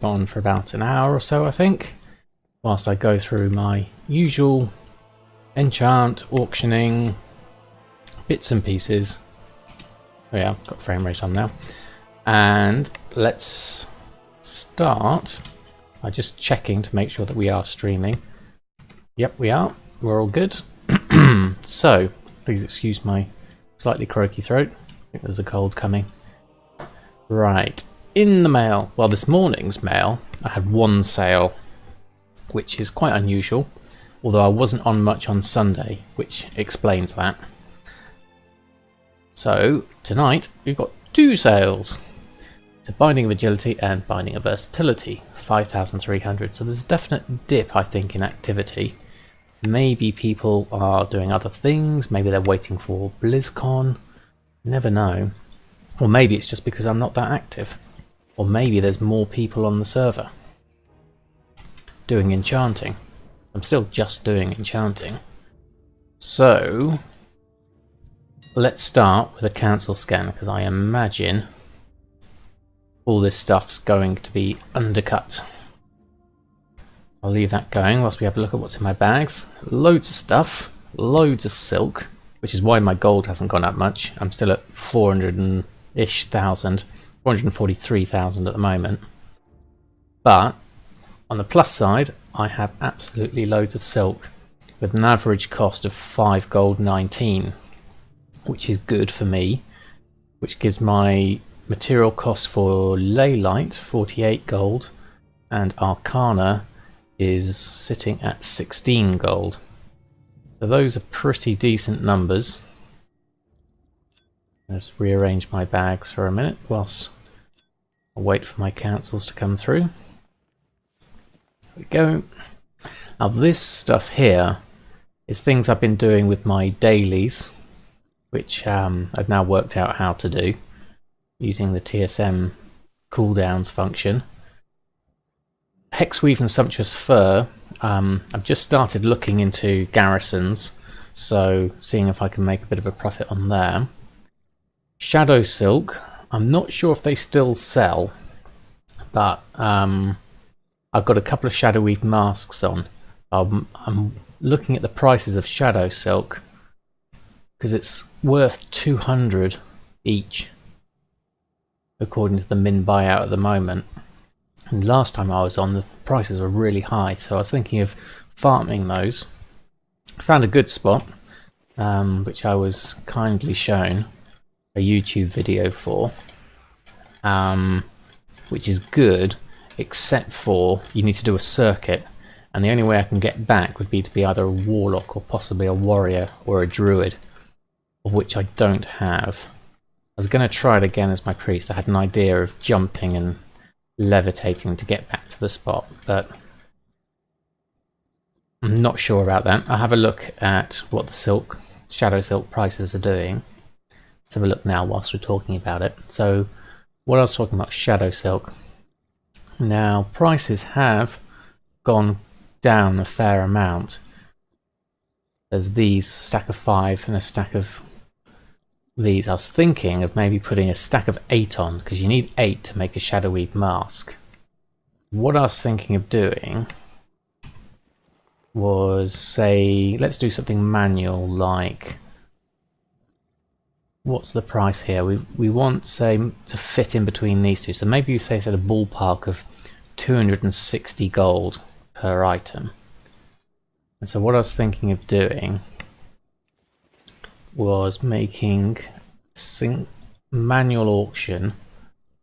on for about an hour or so, I think, whilst I go through my usual enchant, auctioning, bits and pieces. Oh yeah, I've got frame rate on now. And let's start by just checking to make sure that we are streaming. Yep, we are. We're all good. So, please excuse my slightly croaky throat. I think there's a cold coming. Right, in the mail. Well, this morning's mail, I had one sale, which is quite unusual, although I wasn't on much on Sunday, which explains that. So, tonight, we've got two sales. So Binding of Agility and Binding of Versatility, 5,300. So there's a definite dip, I think, in activity. Maybe people are doing other things, maybe they're waiting for BlizzCon, never know. Or maybe it's just because I'm not that active. Or maybe there's more people on the server doing enchanting. I'm still just doing enchanting. So, let's start with a cancel scan, because I imagine all this stuff's going to be undercut. I'll leave that going whilst we have a look at what's in my bags. Loads of stuff, loads of silk, which is why my gold hasn't gone up much. I'm still at 400-ish thousand, 443,000 at the moment. But on the plus side, I have absolutely loads of silk with an average cost of 5 gold 19, which is good for me, which gives my material cost for Leylight 48 gold, and Arcana is sitting at 16 gold. So those are pretty decent numbers. Let's rearrange my bags for a minute whilst I wait for my cancels to come through. There we go. Now this stuff here is things I've been doing with my dailies, which I've now worked out how to do using the TSM cooldowns function. Hexweave and Sumptuous Fur, I've just started looking into garrisons, so seeing if I can make a bit of a profit on there. Shadow Silk, I'm not sure if they still sell, but I've got a couple of Shadow Weave masks on. I'm looking at the prices of Shadow Silk, because it's worth 200 each, according to the min buyout at the moment. And last time I was on, the prices were really high, so I was thinking of farming those. I found a good spot, which I was kindly shown a YouTube video for, which is good, except for you need to do a circuit, and the only way I can get back would be to be either a warlock or possibly a warrior or a druid, of which I don't have. I was going to try it again as my priest. I had an idea of jumping and levitating to get back to the spot, but I'm not sure about that. I'll have a look at what the Shadow Silk prices are doing. Let's have a look now whilst we're talking about it. So, what I was talking about, Shadow Silk. Now, prices have gone down a fair amount. There's these, stack of 5 and a stack of these. I was thinking of maybe putting a stack of 8 on, because you need 8 to make a Shadow Weave mask. What I was thinking of doing was, say, let's do something manual, like, what's the price here? We want, say, to fit in between these two. So maybe you say, set a ballpark of 260 gold per item. And so what I was thinking of doing was making manual auction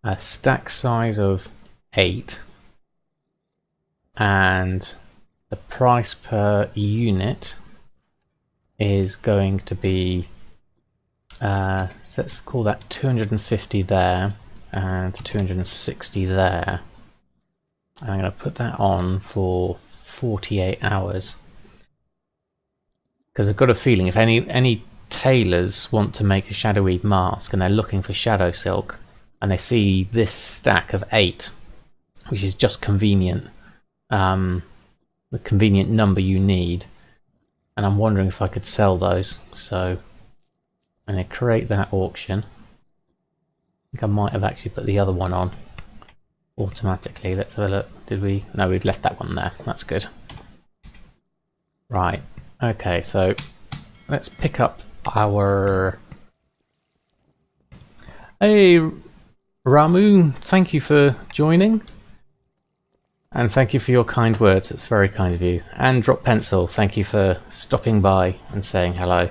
a stack size of 8, and the price per unit is going to be so let's call that 250 there and 260 there. I'm going to put that on for 48 hours, because I've got a feeling if any tailors want to make a Shadow Weave mask and they're looking for Shadow Silk and they see this stack of 8, which is just convenient, the convenient number you need, and I'm wondering if I could sell those. So I'm going to create that auction. I think I might have actually put the other one on. automatically. Let's have a look. Did we? No, we've left that one there. That's good. Right. Okay, so let's pick up our... Hey, Ramu, thank you for joining. And thank you for your kind words. It's very kind of you. And Drop Pencil, thank you for stopping by and saying hello.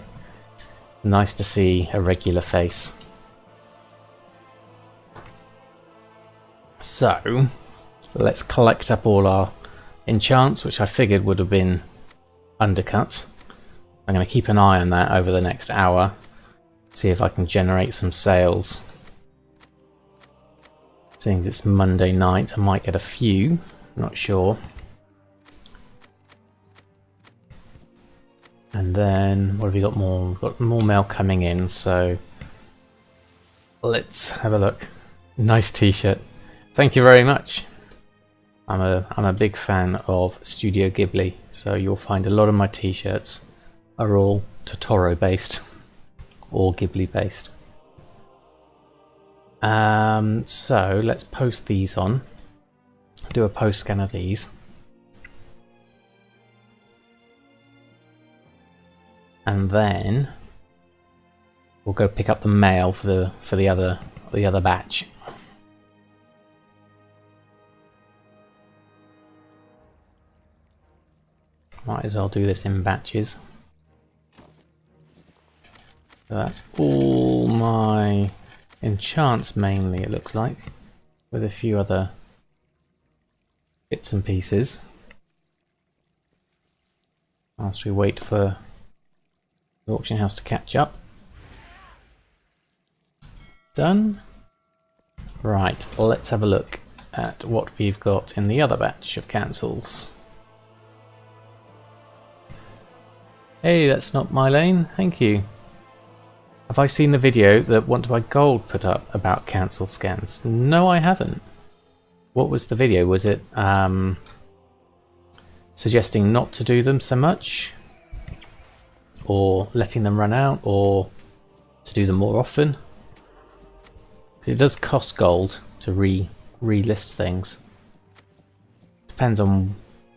Nice to see a regular face. So, let's collect up all our enchants, which I figured would have been undercut. I'm going to keep an eye on that over the next hour. See if I can generate some sales. Seeing as it's Monday night, I might get a few. Not sure. And then, what have we got more? We've got more mail coming in, so let's have a look. Nice t-shirt. Thank you very much. I'm a big fan of Studio Ghibli, so you'll find a lot of my t-shirts are all Totoro based or Ghibli based. So let's post these on. Do a post scan of these. And then we'll go pick up the mail for the other batch. Might as well do this in batches. So that's all my enchants mainly, it looks like, with a few other bits and pieces. Whilst we wait for the auction house to catch up. Done. Right, let's have a look at what we've got in the other batch of cancels. Hey, that's not my lane, thank you. Have I seen the video that Want to Buy Gold put up about cancel scans? No, I haven't. What was the video? Was it suggesting not to do them so much? Or letting them run out? Or to do them more often? It does cost gold to relist things. Depends on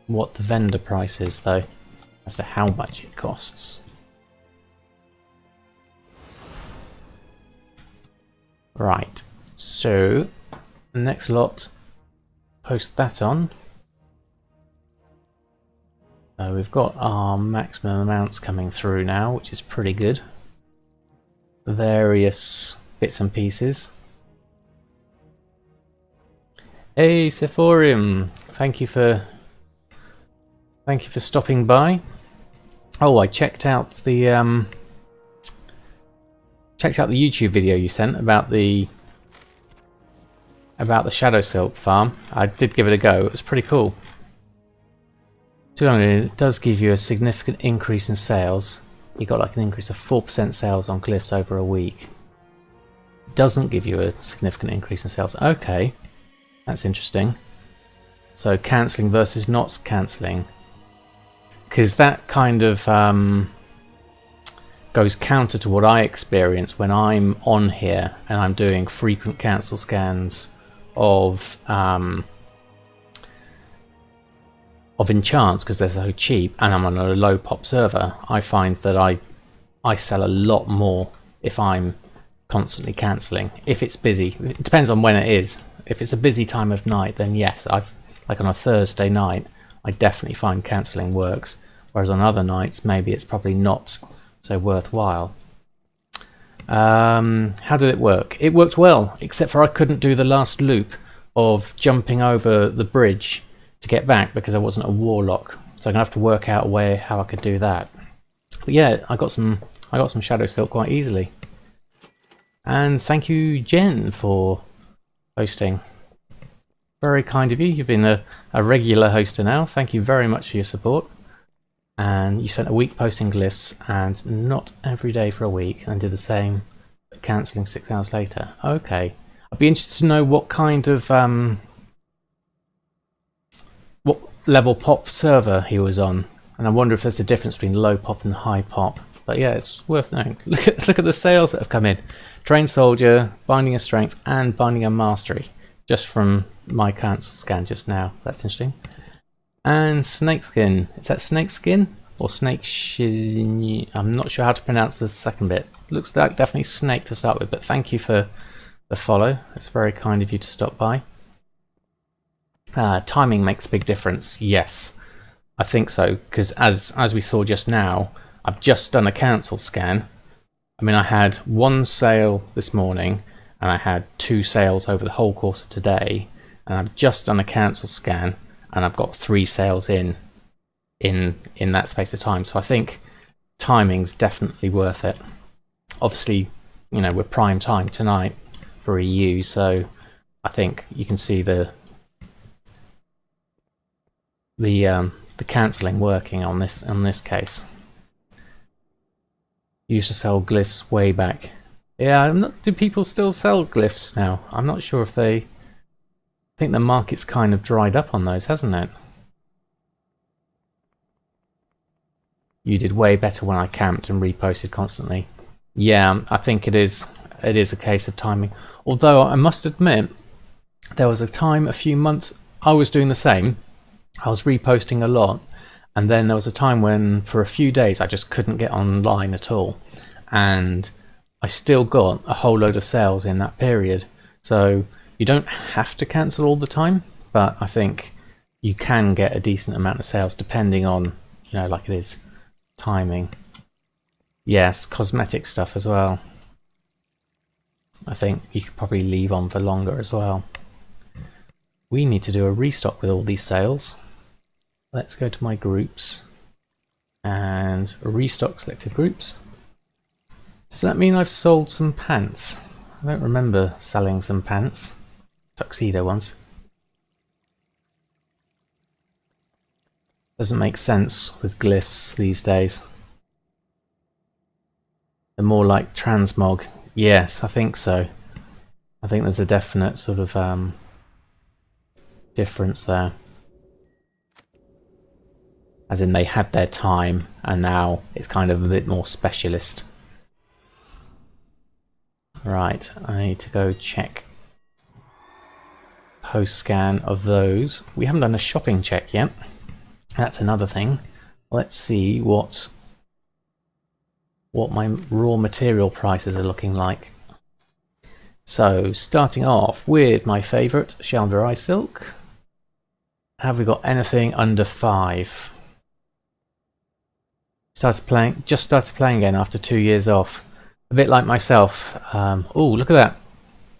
what the vendor price is though, as to how much it costs. Right, so next lot, post that on. We've got our maximum amounts coming through now, which is pretty good. Various bits and pieces. Hey Sephorium, thank you for stopping by. Oh, I checked out the YouTube video you sent about the Shadow Silk farm. I did give it a go. It was pretty cool. It does give you a significant increase in sales. You got like an increase of 4% sales on glyphs over a week. Doesn't give you a significant increase in sales. Okay, that's interesting. So cancelling versus not cancelling, because that kind of goes counter to what I experience when I'm on here and I'm doing frequent cancel scans of enchants because they're so cheap, and I'm on a low pop server. I find that I sell a lot more if I'm constantly cancelling. If it's busy, it depends on when it is. If it's a busy time of night, then yes, like on a Thursday night, I definitely find cancelling works. Whereas on other nights, maybe it's probably not so worthwhile. How did it work? It worked well, except for I couldn't do the last loop of jumping over the bridge to get back because I wasn't a warlock. So I'm gonna have to work out a way how I could do that. But yeah, I got some Shadow Silk quite easily. And thank you, Jen, for hosting. Very kind of you. You've been a regular hoster now. Thank you very much for your support. And you spent a week posting glyphs, and not every day for a week, and did the same, but cancelling 6 hours later. Okay. I'd be interested to know what kind of what level pop server he was on, and I wonder if there's a difference between low pop and high pop. But yeah, it's worth knowing. Look at the sales that have come in. Trained Soldier, Binding of Strength, and Binding of Mastery, just from my cancel scan just now. That's interesting. And snakeskin. Is that snakeskin or snake shin? I'm not sure how to pronounce the second bit. Looks like definitely snake to start with, but thank you for the follow. It's very kind of you to stop by. Timing makes a big difference. Yes, I think so, because as we saw just now, I've just done a cancel scan. I mean, I had one sale this morning and I had 2 sales over the whole course of today, and I've just done a cancel scan and I've got 3 sales in that space of time. So I think timing's definitely worth it. Obviously, you know, we're prime time tonight for EU, so I think you can see the cancelling working on this case. Used to sell glyphs way back. Yeah, do people still sell glyphs now? I'm not sure if they... I think the market's kind of dried up on those, hasn't it? You did way better when I camped and reposted constantly. Yeah, I think it is a case of timing. Although I must admit, there was a time a few months I was doing the same. I was reposting a lot, and then there was a time when for a few days I just couldn't get online at all, and I still got a whole load of sales in that period. So you don't have to cancel all the time, but I think you can get a decent amount of sales depending on, you know, like it is timing. Yes, cosmetic stuff as well. I think you could probably leave on for longer as well. We need to do a restock with all these sales. Let's go to my groups and restock selected groups. Does that mean I've sold some pants? I don't remember selling some pants. Tuxedo ones. Doesn't make sense with glyphs these days. They're more like transmog. Yes, I think so. I think there's a definite sort of difference there. As in they had their time and now it's kind of a bit more specialist. Right, I need to go check post scan of those. We haven't done a shopping check yet. That's another thing. Let's see what my raw material prices are looking like. So starting off with my favourite shal'dorei silk. Have we got anything under 5? Just started playing again after 2 years off. A bit like myself. Oh, look at that.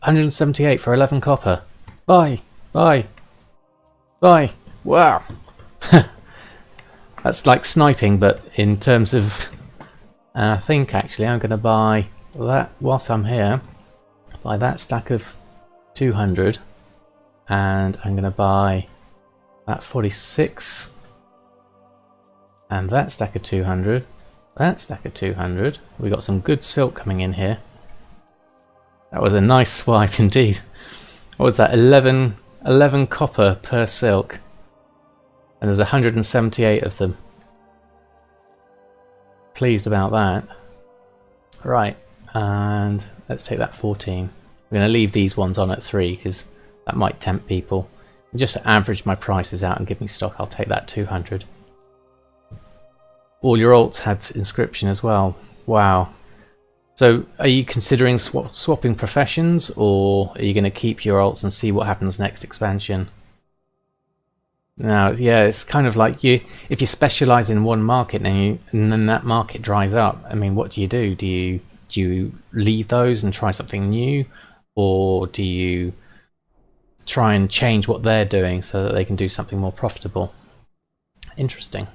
178 for 11 copper. Buy! Buy! Buy! Wow! That's like sniping, but in terms of... I think actually I'm going to buy that whilst I'm here. Buy that stack of 200. And I'm going to buy that 46. And that stack of 200. That stack of 200. We got some good silk coming in here. That was a nice swipe indeed. What was that? 11 copper per silk. And there's 178 of them. Pleased about that. Right, and let's take that 14. We're going to leave these ones on at 3 because that might tempt people. And just to average my prices out and give me stock, I'll take that 200. All your alts had inscription as well. Wow. So are you considering swapping professions, or are you going to keep your alts and see what happens next expansion? No, yeah, it's kind of like if you specialize in one market and then that market dries up. I mean, what do you do? Do you leave those and try something new, or do you try and change what they're doing so that they can do something more profitable? Interesting.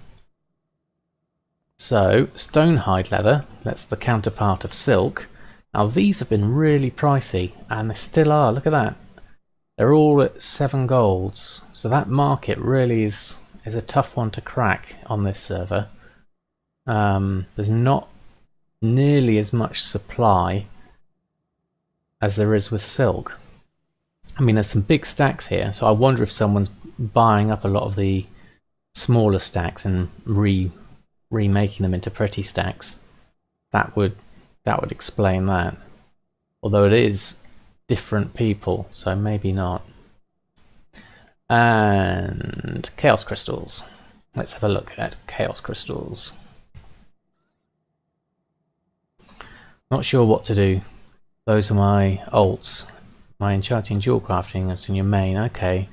So, stone hide leather, that's the counterpart of silk. Now these have been really pricey, and they still are, look at that. They're all at 7 golds, so that market really is a tough one to crack on this server. There's not nearly as much supply as there is with silk. I mean, there's some big stacks here, so I wonder if someone's buying up a lot of the smaller stacks and remaking them into pretty stacks. That would explain that. Although it is different people, so maybe not. And Chaos Crystals. Let's have a look at Chaos Crystals. Not sure what to do. Those are my alts. My Enchanting Jewel Crafting is in your main. Okay.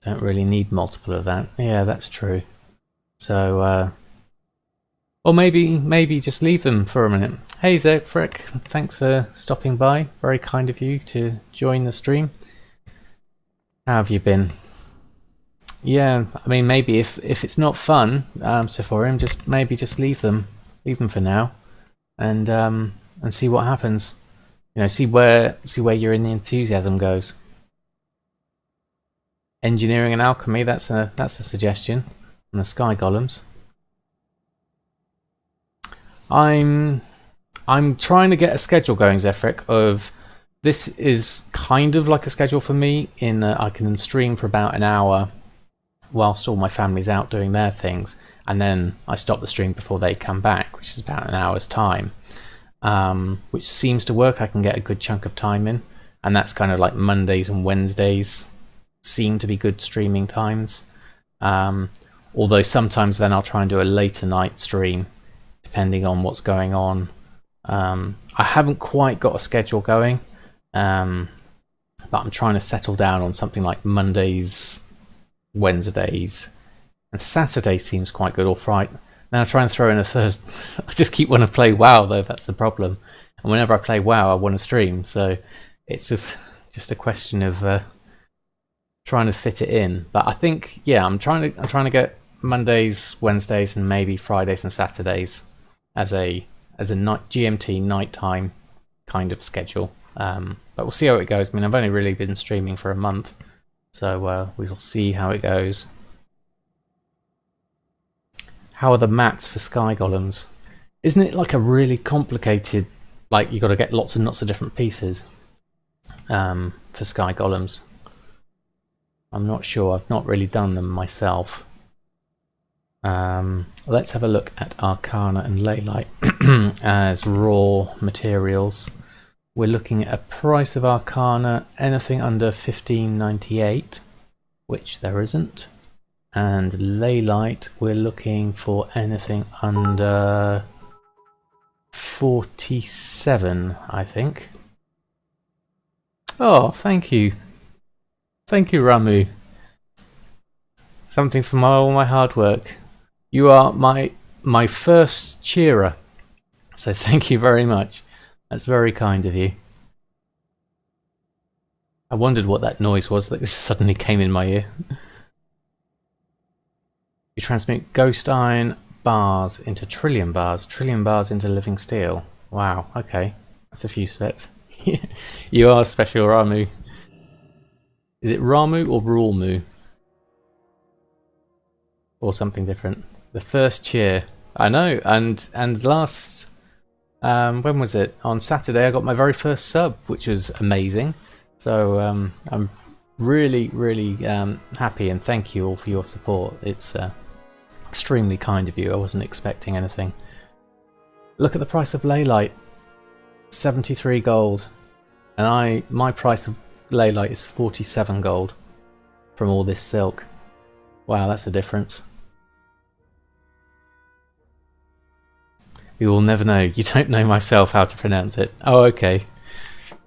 Don't really need multiple of that. Yeah, that's true. So, or maybe just leave them for a minute. Hey Zefrick, thanks for stopping by. Very kind of you to join the stream. How have you been? Yeah, I mean, maybe if it's not fun, so for him, just leave them for now, and see what happens. You know, see where your enthusiasm goes. Engineering and alchemy, that's a suggestion. And the sky golems. I'm trying to get a schedule going, Zefrick, of this is kind of like a schedule for me in that I can stream for about an hour whilst all my family's out doing their things, and then I stop the stream before they come back, which is about an hour's time, which seems to work. I can get a good chunk of time in, and that's kind of like Mondays and Wednesdays seem to be good streaming times, although sometimes then I'll try and do a later night stream depending on what's going on. I haven't quite got a schedule going, but I'm trying to settle down on something like Mondays, Wednesdays, and Saturday seems quite good, or Friday. Then I try and throw in a Thursday. I just keep wanting to play WoW though, that's the problem. And whenever I play WoW I want to stream, so it's just a question of trying to fit it in. But I think, yeah, I'm trying to get Mondays, Wednesdays, and maybe Fridays and Saturdays as a night GMT nighttime kind of schedule. But we'll see how it goes. I mean, I've only really been streaming for a month, so we'll see how it goes. How are the mats for sky golems? Isn't it like a really complicated, like you got to get lots and lots of different pieces for sky golems? I'm not sure. I've not really done them myself. Let's have a look at Arcana and Leylight as raw materials. We're looking at a price of Arcana anything under 15.98, which there isn't, and Leylight we're looking for anything under 47, I think. Oh, thank you, Ramu. Something for all my hard work. You are my first cheerer, so thank you very much. That's very kind of you. I wondered what that noise was that suddenly came in my ear. You transmute ghost iron bars into trillium bars into living steel. Wow, okay. That's a few steps. You are special, Ramu. Is it Ramu or Rawmu? Or something different? The first cheer. I know, and last... when was it? On Saturday I got my very first sub, which was amazing. So I'm really happy, and thank you all for your support. It's extremely kind of you. I wasn't expecting anything. Look at the price of Leylight. 73 gold. And my price of Leylight is 47 gold from all this silk. Wow, that's a difference. You will never know. You don't know myself how to pronounce it. Oh, okay.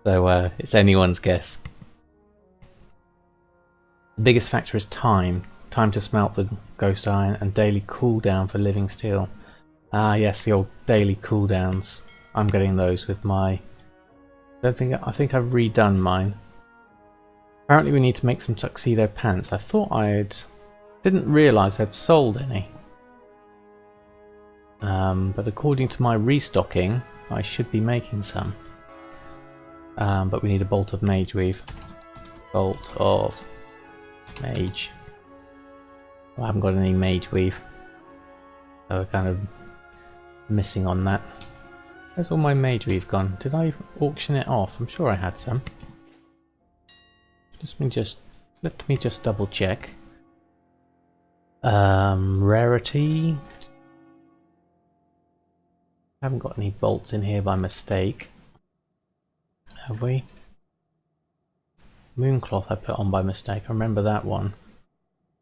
So it's anyone's guess. The biggest factor is time. Time to smelt the ghost iron and daily cooldown for living steel. Ah, yes, the old daily cooldowns. I'm getting those with my... I think I've redone mine. Apparently we need to make some tuxedo pants. I thought didn't realise I'd sold any. But according to my restocking, I should be making some. But we need a bolt of mage weave. Bolt of mage. I haven't got any mage weave, so we're kind of missing on that. Where's all my mage weave gone? Did I auction it off? I'm sure I had some. Let me just double check. Rarity. Haven't got any bolts in here by mistake, have we? Mooncloth I put on by mistake. I remember that one.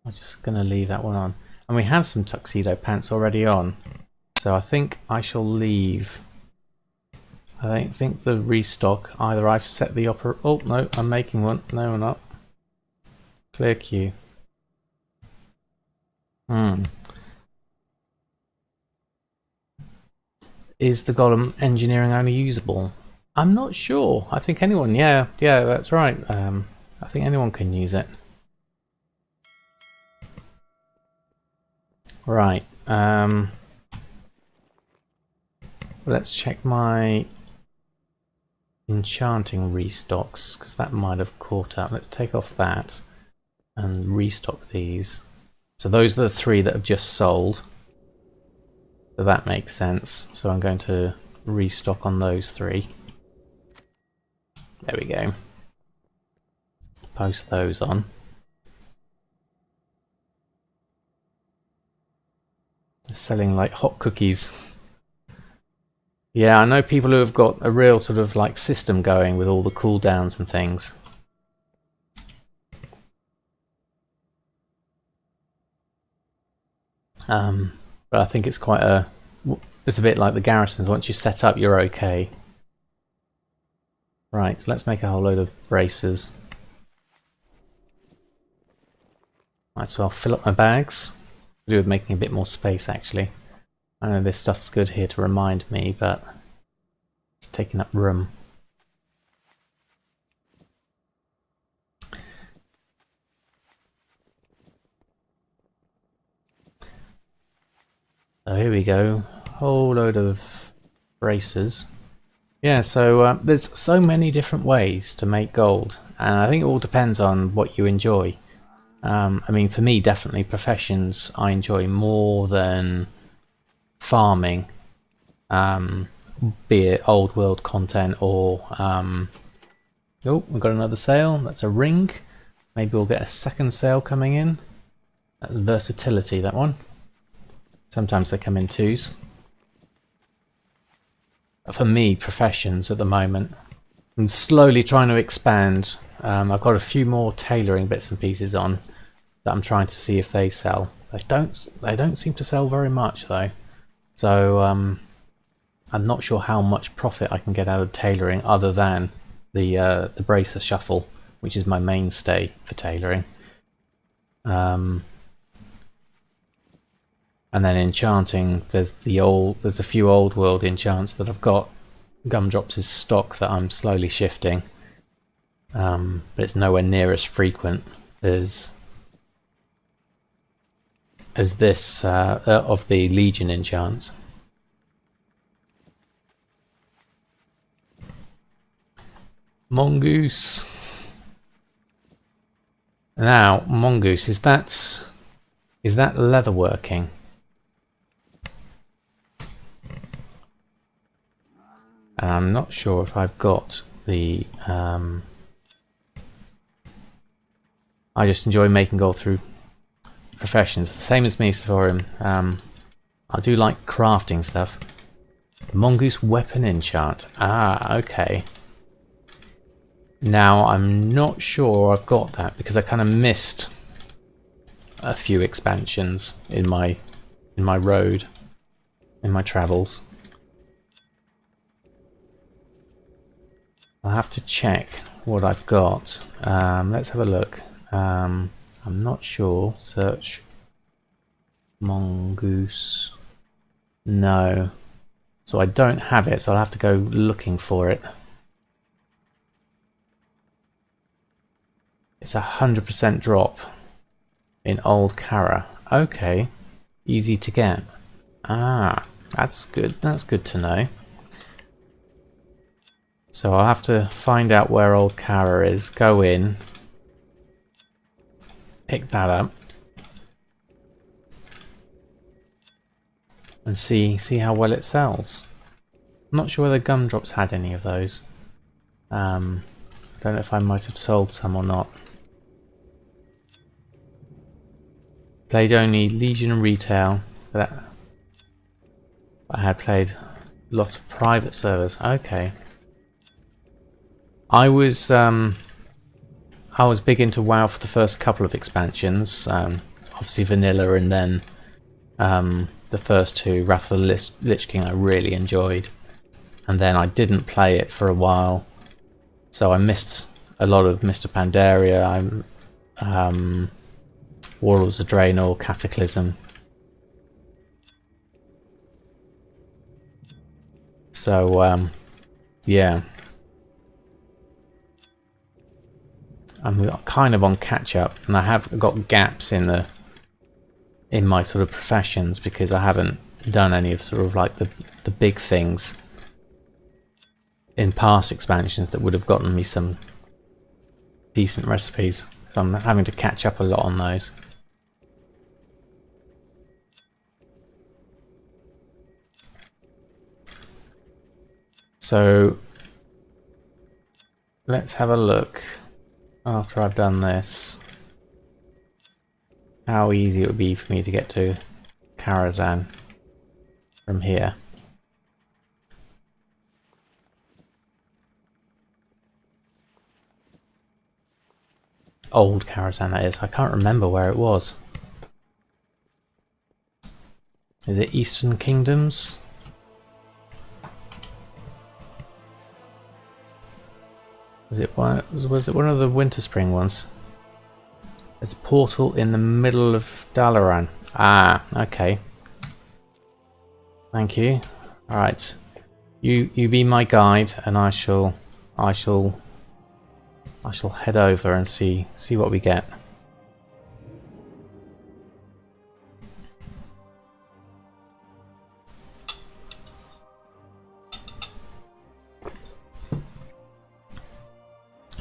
I'm just going to leave that one on. And we have some tuxedo pants already on. So I think I shall leave. I don't think the restock, either I've set the offer. Oh, no, I'm making one. No, I'm not. Clear queue. Is the golem engineering only usable? I'm not sure. I think anyone, yeah, that's right. I think anyone can use it. Right. Let's check my enchanting restocks, because that might have caught up. Let's take off that and restock these. So those are the 3 that have just sold. So that makes sense. So I'm going to restock on those 3. There we go. Post those on. They're selling like hot cookies. Yeah, I know people who have got a real sort of like system going with all the cooldowns and things. But I think it's quite it's a bit like the garrisons. Once you set up, you're okay. Right, let's make a whole load of bracers. Might as well fill up my bags. Could do with making a bit more space, actually. I know this stuff's good here to remind me, but it's taking up room. So here we go, whole load of bracers. Yeah, so there's so many different ways to make gold, and I think it all depends on what you enjoy. I mean, for me, definitely professions I enjoy more than farming, be it old world content or oh, we've got another sale. That's a ring. Maybe we'll get a second sale coming in. That's versatility, that one. Sometimes they come in 2s. But for me, professions at the moment, I'm slowly trying to expand. I've got a few more tailoring bits and pieces on that I'm trying to see if they sell. They don't seem to sell very much though. So I'm not sure how much profit I can get out of tailoring other than the bracer shuffle, which is my mainstay for tailoring. And then enchanting, there's a few old world enchants that I've got. Gumdrops' stock that I'm slowly shifting, but it's nowhere near as frequent as this of the Legion enchants. Mongoose. Now, Mongoose, is that leatherworking? And I'm not sure if I've got the... I just enjoy making gold through professions. The same as me, Sephorim. I do like crafting stuff. The Mongoose weapon enchant. Ah, okay. Now, I'm not sure I've got that because I kind of missed a few expansions in my road, in my travels. I'll have to check what I've got. Let's have a look. I'm not sure. Search Mongoose. No. So I don't have it, so I'll have to go looking for it. It's 100% drop in Old Kara. Okay. Easy to get. Ah, that's good. That's good to know. So I'll have to find out where Old Kara is, go in, pick that up, and see how well it sells. I'm not sure whether Gumdrops had any of those. I don't know if I might have sold some or not. Played only Legion Retail, but I had played a lot of private servers. Okay. I was I was big into WoW for the first couple of expansions, obviously vanilla, and then the first two, Wrath of the Lich King, I really enjoyed. And then I didn't play it for a while, so I missed a lot of Mr. Pandaria, Warlords of Draenor, Cataclysm. So, yeah. I'm kind of on catch up, and I have got gaps in my sort of professions because I haven't done any of sort of like the big things in past expansions that would have gotten me some decent recipes. So I'm having to catch up a lot on those. So let's have a look after I've done this how easy it would be for me to get to Karazhan from here. Old Karazhan, that is. I can't remember where it was. Is it Eastern Kingdoms? Was it one of the Winter Spring ones? There's a portal in the middle of Dalaran. Ah, okay. Thank you. All right, you be my guide, and I shall head over and see what we get.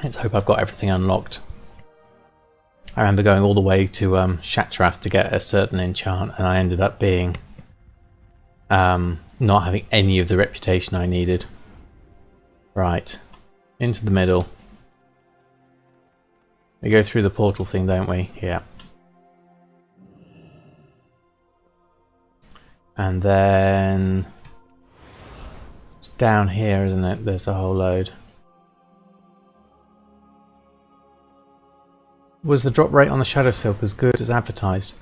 Let's hope I've got everything unlocked. I remember going all the way to Shattrath to get a certain enchant, and I ended up being not having any of the reputation I needed. Right, into the middle. We go through the portal thing, don't we? Yeah. And then it's down here, isn't it? There's a whole load. Was the drop rate on the Shadow Silk as good as advertised?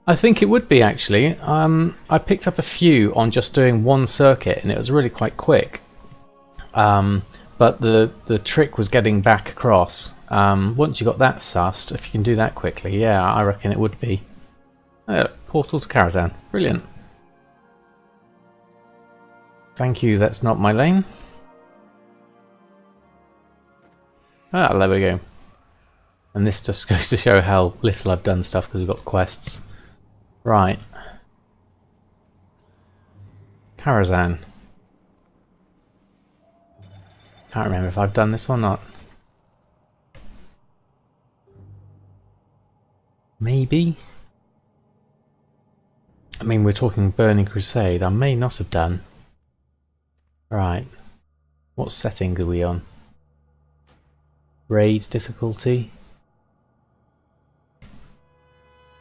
I think it would be, actually. I picked up a few on just doing one circuit, and it was really quite quick. But the trick was getting back across. Once you got that sussed, if you can do that quickly, yeah, I reckon it would be. Portal to Karazhan. Brilliant. Thank you, that's not my lane. Ah, there we go. And this just goes to show how little I've done stuff because we've got quests. Right. Karazhan. Can't remember if I've done this or not. Maybe? I mean, we're talking Burning Crusade. I may not have done. Right. What setting are we on? Raid difficulty?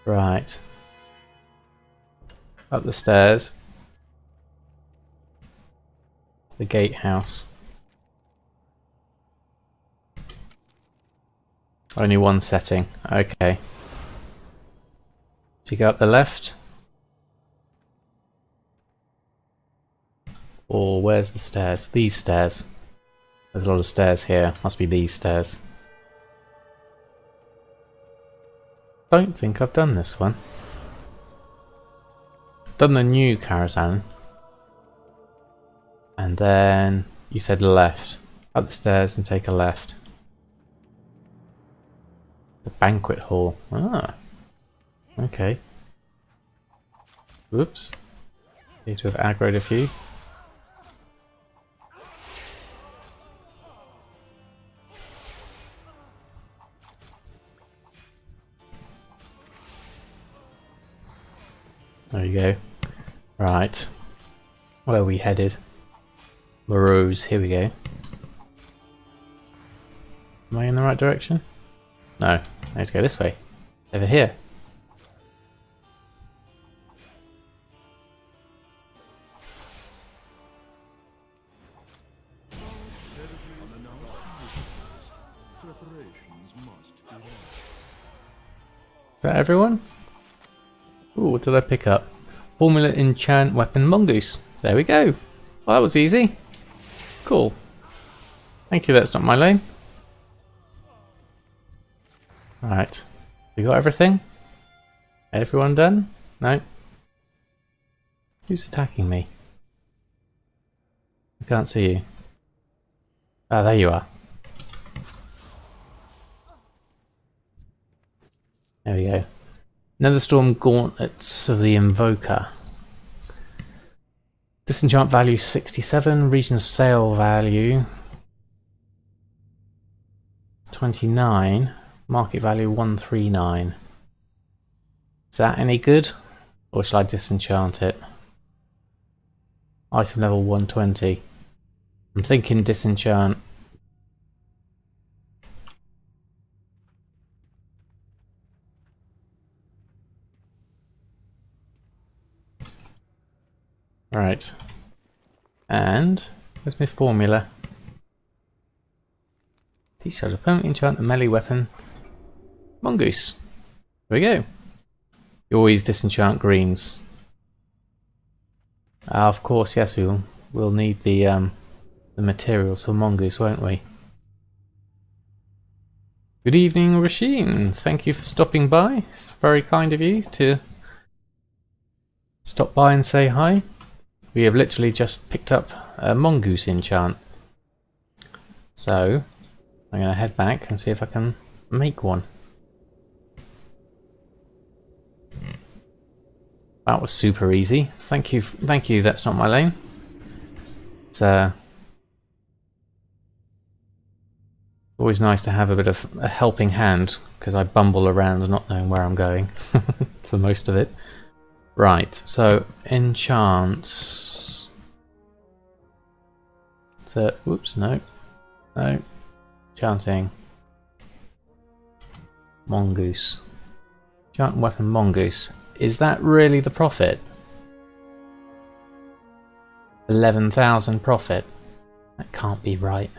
Right. Up the stairs. The gatehouse. Only one setting. Okay. Do you go up the left? Or where's the stairs? These stairs. There's a lot of stairs here. Must be these stairs. Don't think I've done this one. Done the new Karazhan. And then you said left. Up the stairs and take a left. The banquet hall. Ah. Okay. Whoops. Need to have aggroed a few. There you go. Right. Where are we headed? Morose. Here we go. Am I in the right direction? No. I need to go this way. Over here. everyone? Ooh, what did I pick up? Formula Enchant Weapon Mongoose. There we go. Well, that was easy. Cool. Thank you, that's not my lane. Alright. We got everything? Everyone done? No? Who's attacking me? I can't see you. Ah, there you are. There we go. Netherstorm Gauntlets of the Invoker. Disenchant value 67, region sale value 29, market value 139. Is that any good? Or shall I disenchant it? Item level 120. I'm thinking disenchant. Right. And where's my formula? Teach how to permanently enchant a melee weapon. Mongoose. There we go. You always disenchant greens. Of course, yes, we'll need the materials for Mongoose, won't we? Good evening, Rasheen. Thank you for stopping by. It's very kind of you to stop by and say hi. We have literally just picked up a Mongoose Enchant. So, I'm going to head back and see if I can make one. That was super easy. Thank you, that's not my lane. It's always nice to have a bit of a helping hand, because I bumble around not knowing where I'm going for most of it. Right, so enchants. So, whoops, no. Enchanting. Mongoose. Enchant weapon Mongoose. Is that really the profit? 11,000 profit? That can't be right.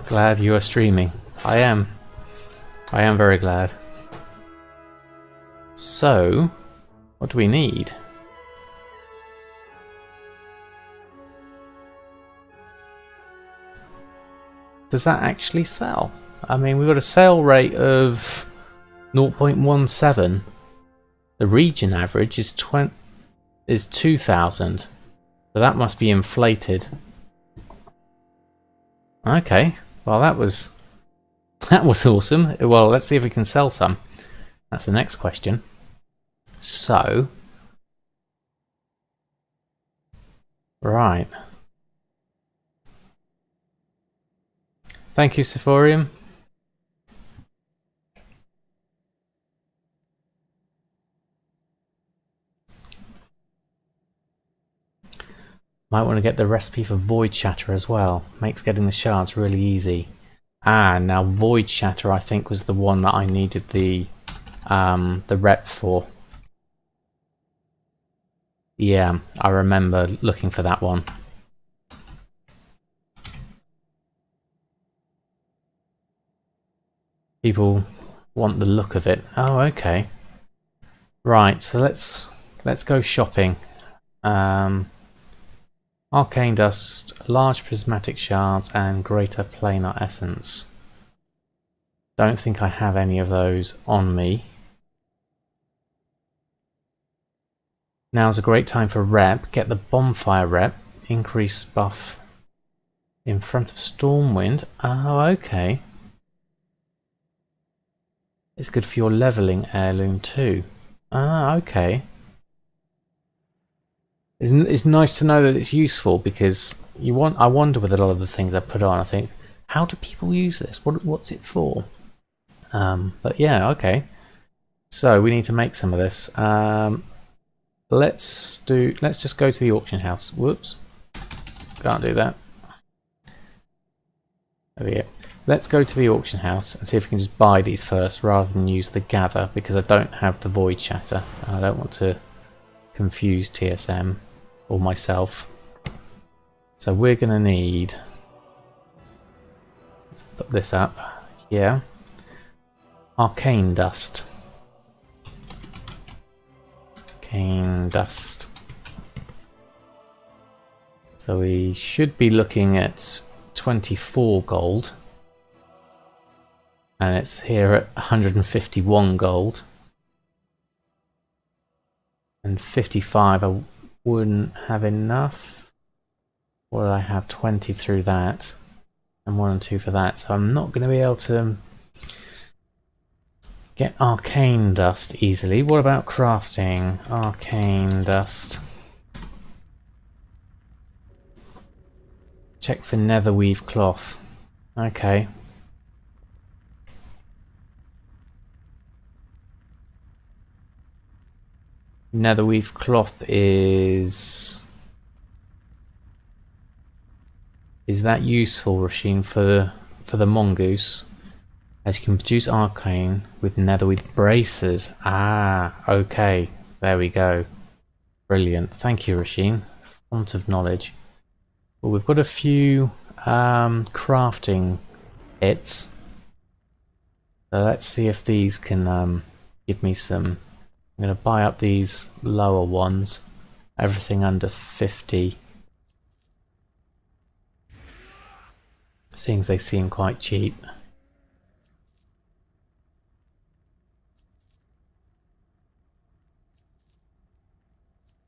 Glad you are streaming. I am. I am very glad. So, what do we need? Does that actually sell? I mean, we've got a sale rate of 0.17. The region average is 2,000. So that must be inflated. Okay, well that was awesome. Well, let's see if we can sell some. That's the next question. So, right. Thank you, Sephorium. Might want to get the recipe for Void Shatter as well. Makes getting the shards really easy. Ah, now Void Shatter I think was the one that I needed the rep for. Yeah, I remember looking for that one. People want the look of it. Oh, okay. Right, so let's go shopping. Arcane Dust, Large Prismatic Shards, and Greater Planar Essence. Don't think I have any of those on me. Now's a great time for rep. Get the Bonfire rep. Increase buff in front of Stormwind. Oh, okay. It's good for your leveling heirloom too. Ah, okay. It's nice to know that it's useful, because I wonder with a lot of the things I put on, I think, how do people use this? What's it for? But yeah, okay. So we need to make some of this. Let's just go to the auction house. Whoops. Can't do that. There we go. Let's go to the auction house and see if we can just buy these first rather than use the gather, because I don't have the Void Shatter. I don't want to confuse TSM or myself. So we're going to need... Let's put this up here. arcane dust. Arcane dust. So we should be looking at 24 gold. And it's here at 151 gold. And 55 I wouldn't have enough. Or I have 20 through that. And 1 and 2 for that. So I'm not going to be able to get arcane dust easily. What about crafting? Arcane dust. Check for netherweave cloth. Okay. Netherweave cloth is that useful, Rasheen, for the mongoose? As you can produce arcane with netherweave braces. Ah, okay. There we go. Brilliant. Thank you, Rasheen. Font of knowledge. Well, we've got a few crafting hits. So let's see if these can give me some. I'm going to buy up these lower ones. Everything under 50. Seeing as they seem quite cheap.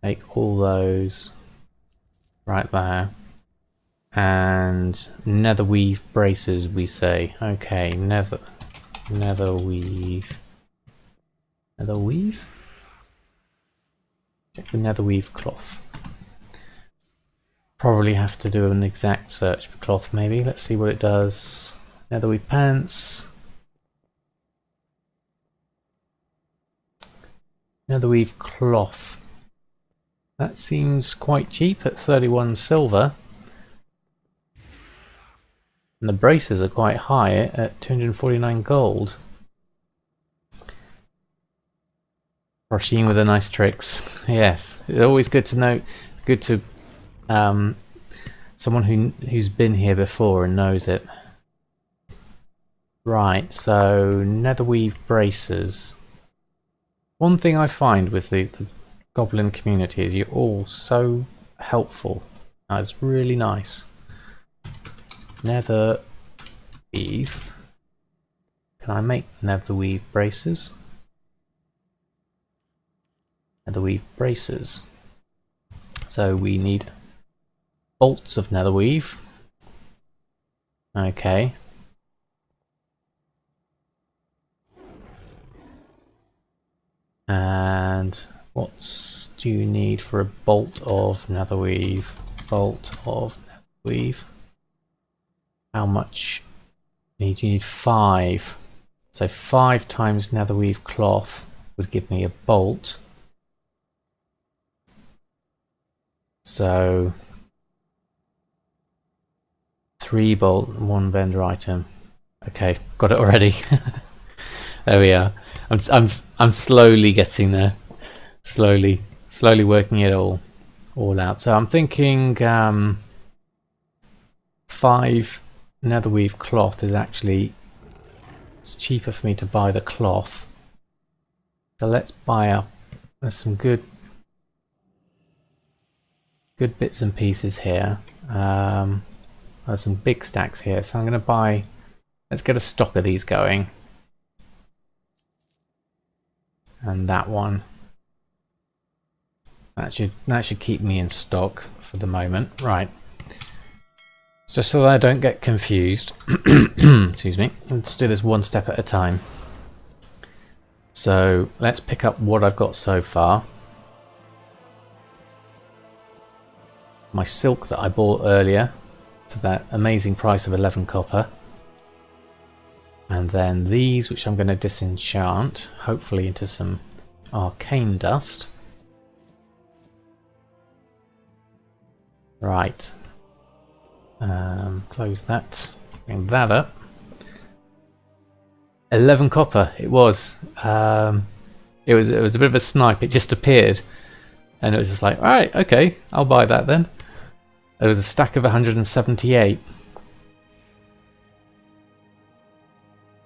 Make all those right there. And netherweave braces, we say. Okay, netherweave. Netherweave? Check the netherweave cloth. Probably have to do an exact search for cloth, maybe. Let's see what it does. Netherweave pants. Netherweave cloth. That seems quite cheap at 31 silver. And the braces are quite high at 249 gold. Rasheen with the nice tricks. Yes, it's always good to know. Good to someone who's been here before and knows it. Right, so netherweave braces. One thing I find with the goblin community is you're all so helpful. That's really nice. Netherweave. Can I make netherweave braces? Netherweave braces. So we need bolts of netherweave. Okay. And what do you need for a bolt of netherweave? Bolt of netherweave. How much do you need? 5. So 5 times netherweave cloth would give me a bolt. So 3 bolt, 1 vendor item. Okay, got it already. There we are. I'm slowly getting there. Slowly working it all out. So I'm thinking 5 netherweave cloth is actually, it's cheaper for me to buy the cloth. So let's buy up. There's some good bits and pieces here. There's some big stacks here, so I'm going to buy. Let's get a stock of these going. And that one. That should keep me in stock for the moment. Right. Just so that I don't get confused. Excuse me. Let's do this one step at a time. So let's pick up what I've got so far. My silk that I bought earlier for that amazing price of 11 copper. And then these, which I'm going to disenchant, hopefully into some arcane dust. Right. Close that. Bring that up. 11 copper. It was. It was a bit of a snipe. It just appeared, and it was just like, all right, okay, I'll buy that then. There was a stack of 178.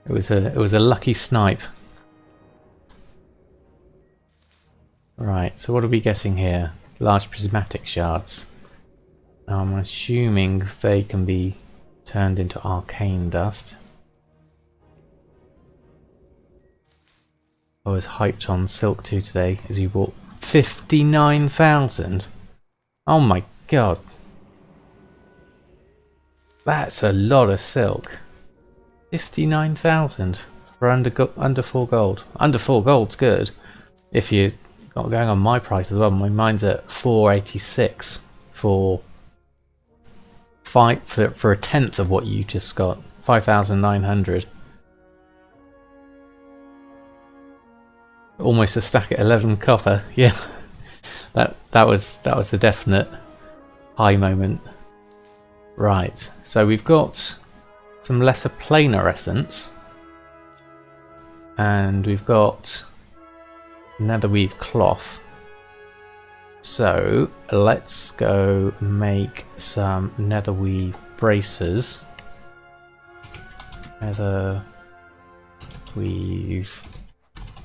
It was a lucky snipe. Right, so what are we getting here? Large prismatic shards. Now I'm assuming they can be turned into arcane dust. I was hyped on Silk 2 today as you bought 59,000. Oh my god. That's a lot of silk. 59,000 for under 4 gold. Under 4 gold's good. If you got going on my price as well, mine's at 486 for a tenth of what you just got. 5,900. Almost a stack at 11 copper. Yeah, that was a definite high moment. Right, so we've got some lesser planar essence, and we've got netherweave cloth. So let's go make some netherweave braces. Netherweave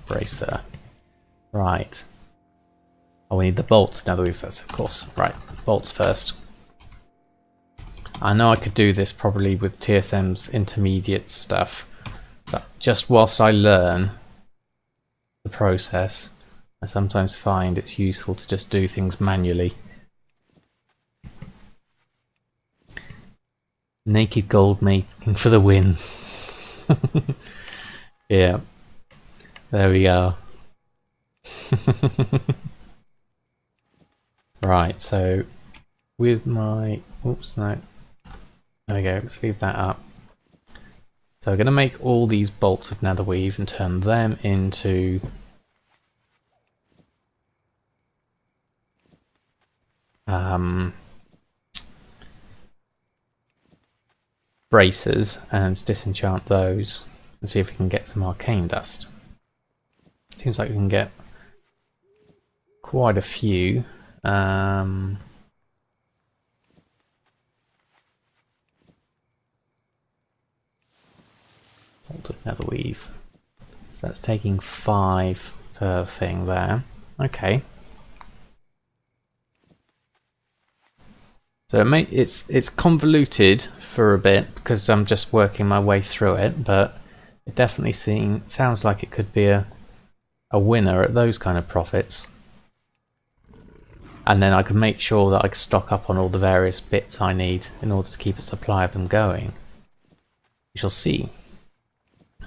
bracer. Right. Oh, we need the bolts. Netherweave, that's of course. Right, bolts first. I know I could do this probably with TSM's intermediate stuff, but just whilst I learn the process, I sometimes find it's useful to just do things manually. Naked gold making for the win. Yeah, there we are. Right, so with my... Oops, no. There we go, let's leave that up. So we're going to make all these bolts of netherweave and turn them into bracers and disenchant those and see if we can get some arcane dust. Seems like we can get quite a few. Bolt of netherweave. So that's taking 5 per thing there. Okay. So it's convoluted for a bit because I'm just working my way through it, but it definitely sounds like it could be a winner at those kind of profits. And then I can make sure that I can stock up on all the various bits I need in order to keep a supply of them going. We shall see.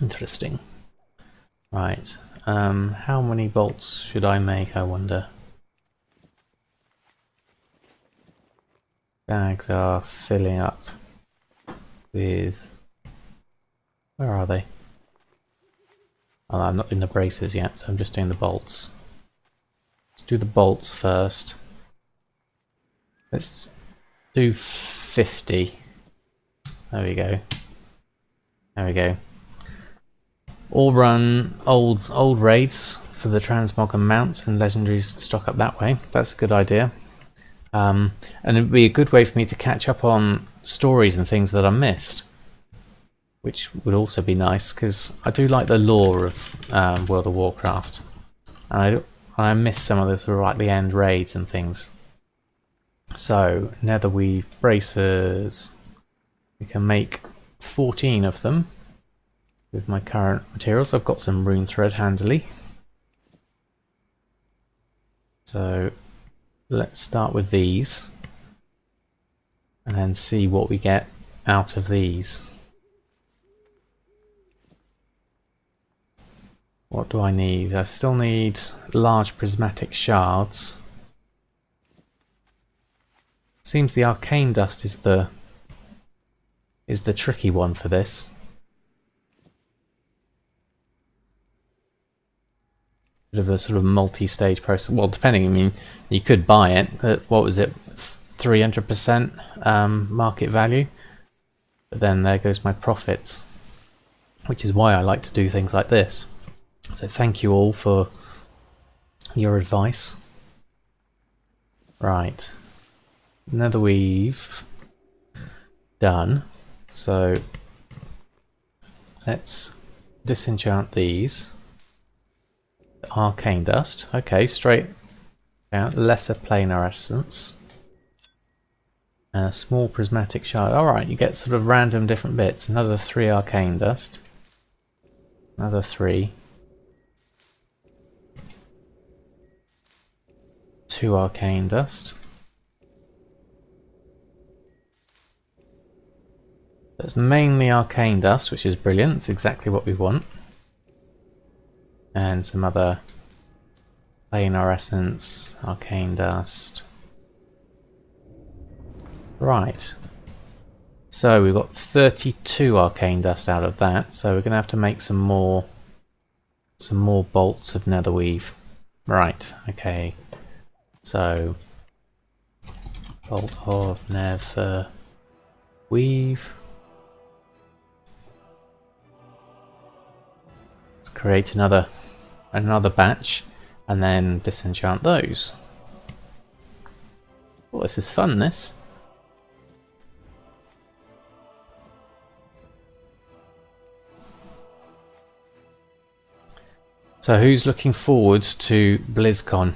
Interesting. Right. How many bolts should I make, I wonder? Bags are filling up with... Where are they? Oh, I'm not doing the braces yet, so I'm just doing the bolts. Let's do the bolts first. Let's do 50. There we go. There we go. All run old raids for the transmog and mounts and legendaries stock up that way. That's a good idea. And it'd be a good way for me to catch up on stories and things that I missed, which would also be nice because I do like the lore of World of Warcraft, and I miss some of the sort of right at the end raids and things. So netherweave bracers, we can make 14 of them with my current materials. I've got some rune thread handily, so let's start with these and then see what we get out of these. What do I need? I still need large prismatic shards. Seems the arcane dust is the tricky one for this. Bit of a sort of multi-stage process. Well, depending, I mean, you could buy it at, what was it, 300% market value, but then there goes my profits, which is why I like to do things like this. So thank you all for your advice. Right, netherweave done. So let's disenchant these. Arcane dust. Okay, straight out. Lesser planar essence. And a small prismatic shard. Alright, you get sort of random different bits. Another 3 arcane dust. Another 3. 2 arcane dust. That's mainly arcane dust, which is brilliant. It's exactly what we want. And some other planar essence, arcane dust. Right. So we've got 32 arcane dust out of that. So we're going to have to make some more bolts of netherweave. Right. Okay. So bolt of netherweave. Let's create another batch and then disenchant those. Oh, this is fun, this. So who's looking forward to BlizzCon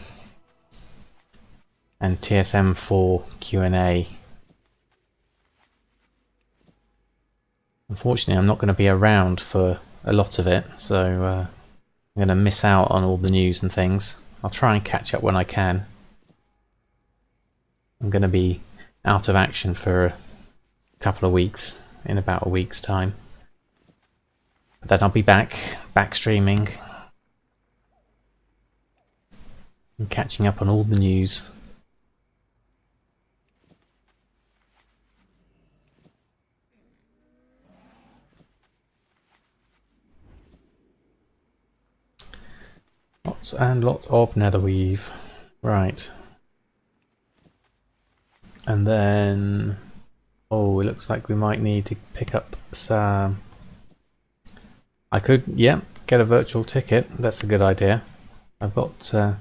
and TSM4 Q&A? Unfortunately, I'm not going to be around for a lot of it, so I'm going to miss out on all the news and things. I'll try and catch up when I can. I'm going to be out of action for a couple of weeks, in about a week's time. But then I'll be back streaming and catching up on all the news. Lots and lots of netherweave. Right. And then... oh, it looks like we might need to pick up some... I could, yeah, get a virtual ticket. That's a good idea. I've got some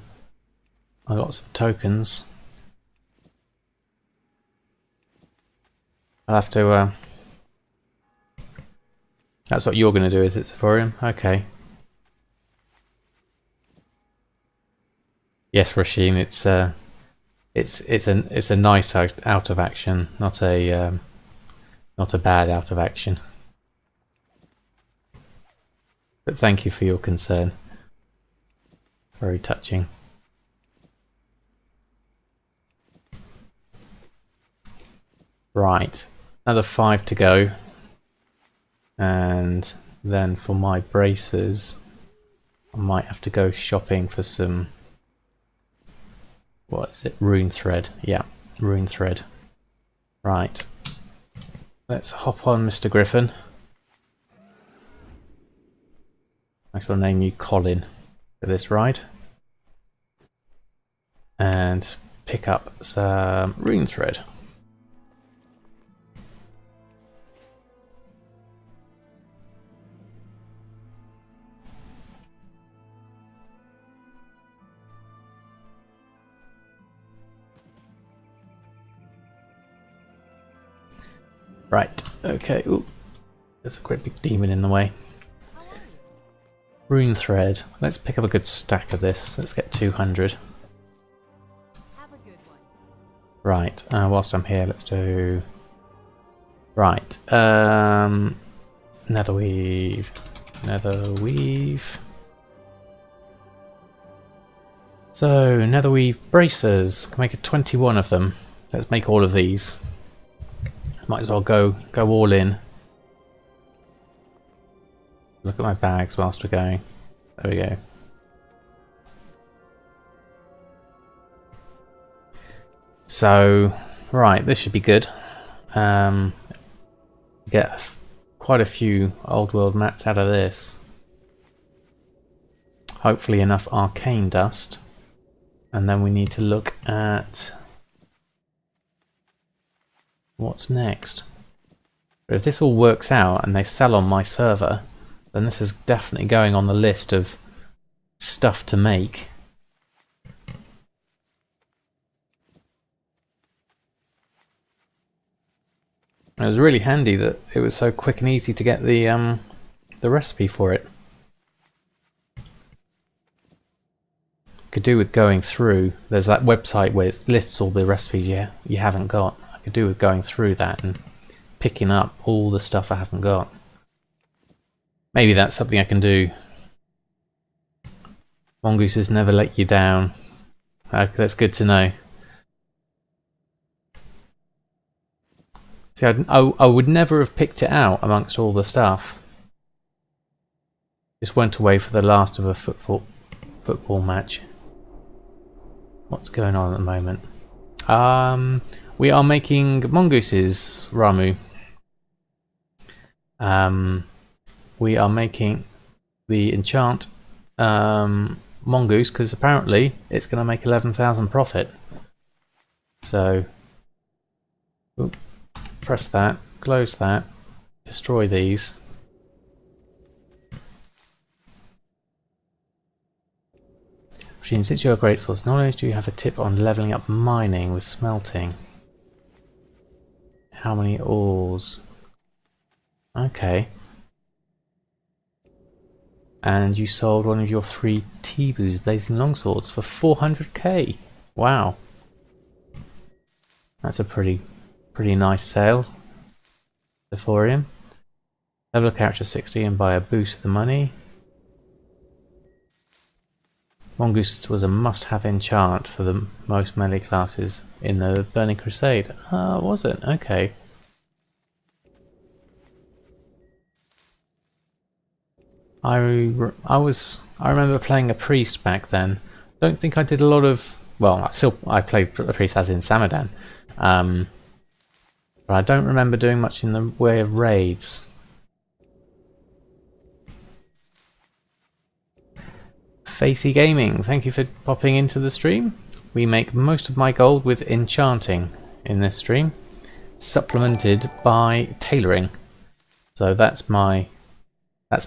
tokens. I'll have to... that's what you're going to do, is it, Sephorium? Okay. Yes, Rasheen, it's a nice out of action, not a bad out of action. But thank you for your concern. Very touching. Right, another 5 to go. And then for my braces, I might have to go shopping for some... what is it? Rune thread. Yeah, rune thread. Right. Let's hop on, Mr. Griffin. I shall name you Colin for this ride. And pick up some rune thread. Right, okay. Ooh, there's a great big demon in the way. Rune thread. Let's pick up a good stack of this. Let's get 200. Right, whilst I'm here, let's do... right, netherweave. Netherweave. So, netherweave bracers. Can make a 21 of them. Let's make all of these. Might as well go all in. Look at my bags whilst we're going. There we go. So, right, this should be good. Get quite a few old world mats out of this. Hopefully enough arcane dust. And then we need to look at what's next. But if this all works out and they sell on my server, then this is definitely going on the list of stuff to make. It was really handy that it was so quick and easy to get the recipe for it. Could do with going through. There's that website where it lists all the recipes you haven't got. I could do with going through that and picking up all the stuff I haven't got. Maybe that's something I can do. Mongooses never let you down. That's good to know. See, I would never have picked it out amongst all the stuff. Just went away for the last of a football match. What's going on at the moment? We are making mongooses, Ramu. We are making the enchant mongoose because apparently it's going to make 11,000 profit. So, press that, close that, destroy these. Since you're a great source of knowledge, do you have a tip on leveling up mining with smelting? How many ores? Okay. And you sold one of your 3 Tebus blazing longswords for 400k. Wow. That's a pretty nice sale. Euphorium. Level a character 60 and buy a boost of the money. Mongoose was a must-have enchant for the most melee classes in the Burning Crusade. Was it? Okay. I remember playing a priest back then. Don't think I did a lot of. Well, I played a priest as in Samadan, but I don't remember doing much in the way of raids. Facey Gaming, thank you for popping into the stream. We make most of my gold with enchanting in this stream, supplemented by tailoring. So that's my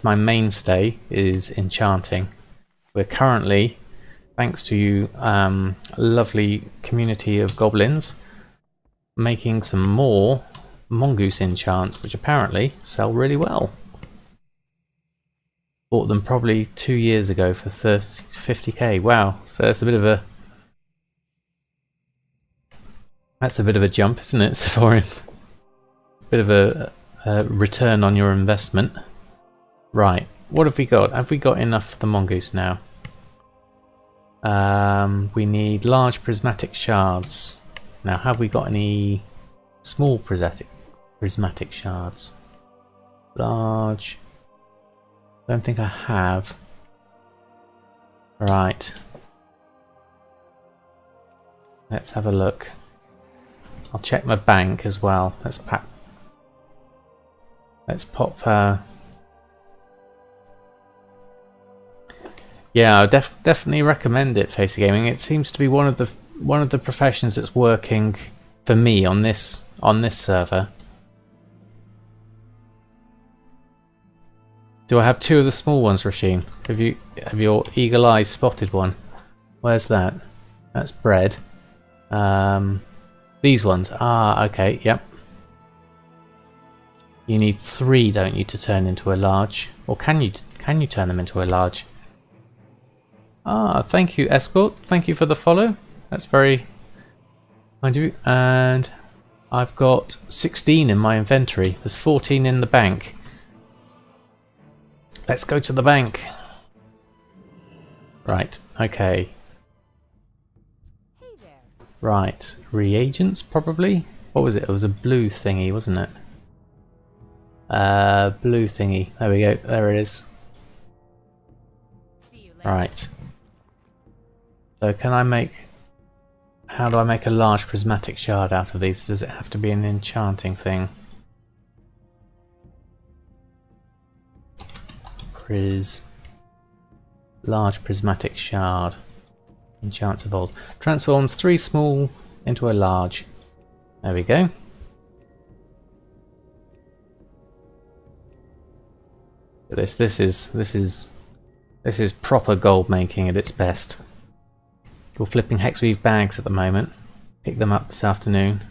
mainstay, is enchanting. We're currently, thanks to you, lovely community of goblins, making some more mongoose enchants, which apparently sell really well. Bought them probably 2 years ago for 50k. Wow, so that's a bit of a jump, isn't it, for him? Bit of a return on your investment. Right, what have we got? Have we got enough for the mongoose now? We need large prismatic shards. Now, have we got any small prismatic shards? Large. Don't think I have. Right. Let's have a look. I'll check my bank as well. Let's pop. Yeah, I definitely recommend it. Facey Gaming. It seems to be one of the professions that's working for me on this server. Do I have 2 of the small ones, Rasheen? Have your eagle eyes spotted one? Where's that? That's bread. These ones. Ah, okay, yep. You need 3, don't you, to turn into a large? Or can you turn them into a large? Ah, thank you, Escort. Thank you for the follow. That's very kind of you. And I've got 16 in my inventory. There's 14 in the bank. Let's go to the bank. Right, okay. Right, reagents probably? What was it? It was a blue thingy, wasn't it? Blue thingy. There we go, there it is. Right. So can I make... How do I make a large prismatic shard out of these? Does it have to be an enchanting thing? Large prismatic shard. Enchants evolved. Transforms 3 small into a large. There we go. This is proper gold making at its best. We're flipping hexweave bags at the moment. Picked them up this afternoon.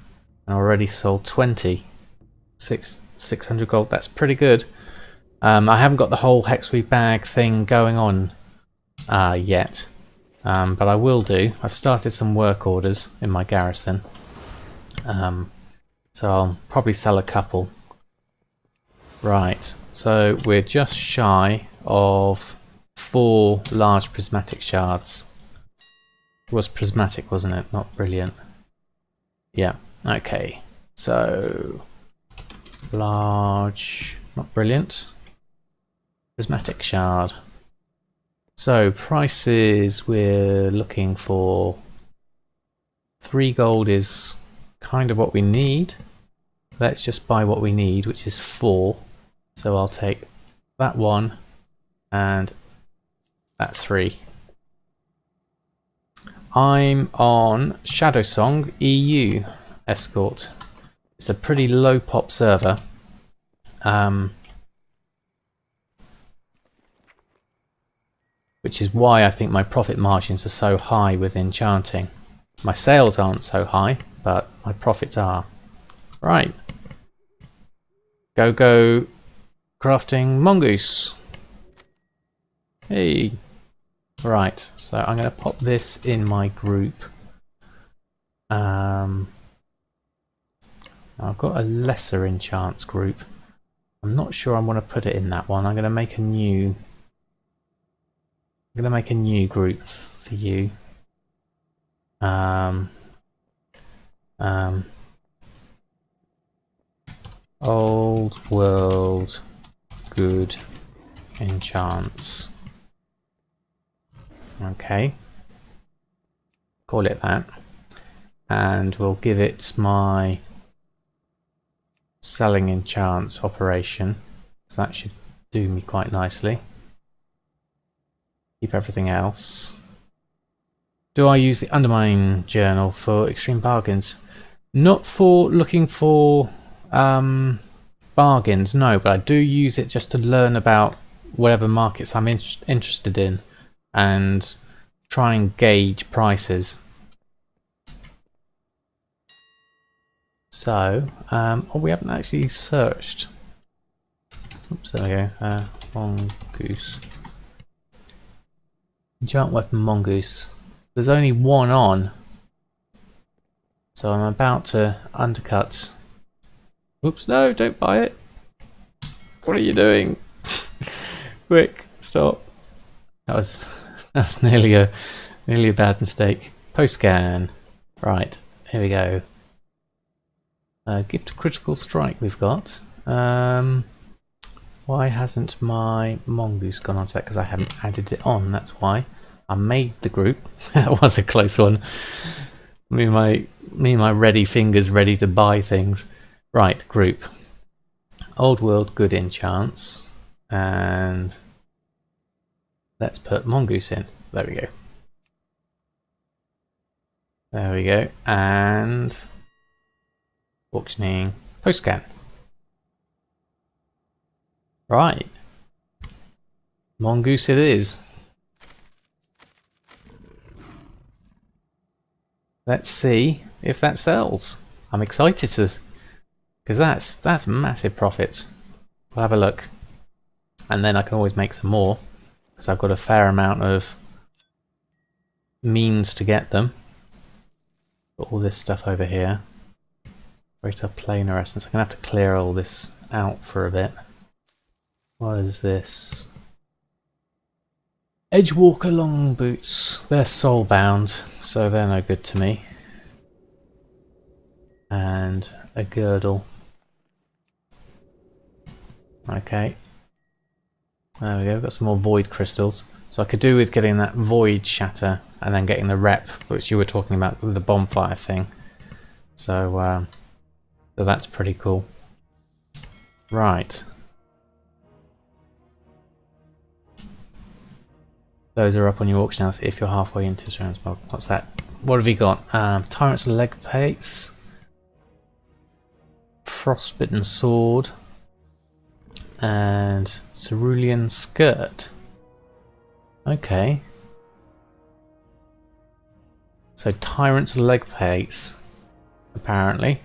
And already sold 20. 600 gold. That's pretty good. I haven't got the whole hexweave bag thing going on yet. But I will do. I've started some work orders in my garrison. So I'll probably sell a couple. Right, so we're just shy of 4 large prismatic shards. It was prismatic, wasn't it? Not brilliant. Yeah, okay. So, large, not brilliant. Prismatic shard. So, prices, we're looking for 3 gold is kind of what we need. Let's just buy what we need, which is 4. So I'll take that 1 and that 3. I'm on Shadowsong EU Escort. It's a pretty low pop server. Which is why I think my profit margins are so high with Enchanting. My sales aren't so high, but my profits are. Right. Go crafting Mongoose. Hey. Right, so I'm going to pop this in my group. I've got a lesser enchants group. I'm not sure I want to put it in that one. I'm going to make a new group for you. Old World Good Enchants. Okay. Call it that. And we'll give it my selling enchants operation. So that should do me quite nicely. Keep everything else. Do I use the Undermine journal for extreme bargains? Not for looking for bargains, no, but I do use it just to learn about whatever markets I'm interested in and try and gauge prices. So, oh, we haven't actually searched. Oops, there we go. Mongoose. Enchant weapon Mongoose. There's only 1 on. So I'm about to undercut. Oops, no, don't buy it. What are you doing? Quick, stop. That's nearly a bad mistake. Post scan. Right, here we go. Gift critical strike we've got. Why hasn't my Mongoose gone onto that? Because I haven't added it on, that's why. I made the group. That was a close one. Me and my ready fingers ready to buy things. Right, group. Old World Good Enchants. And let's put Mongoose in. There we go. There we go. And auctioning post scan. Right. Mongoose it is. Let's see if that sells. I'm excited to, because that's massive profits. We'll have a look. And then I can always make some more, because I've got a fair amount of means to get them. Got all this stuff over here. Greater planar essence. I'm going to have to clear all this out for a bit. What is this? Edgewalker long boots. They're soul-bound, so they're no good to me. And a girdle. Okay. There we go, got some more void crystals. So I could do with getting that void shatter and then getting the rep, which you were talking about with the bonfire thing. So, so that's pretty cool. Right. Those are up on your auction house if you're halfway into Transmog. What's that? What have you got? Tyrant's leg plates. Frostbitten sword. And cerulean skirt. Okay. So Tyrant's leg plates, apparently.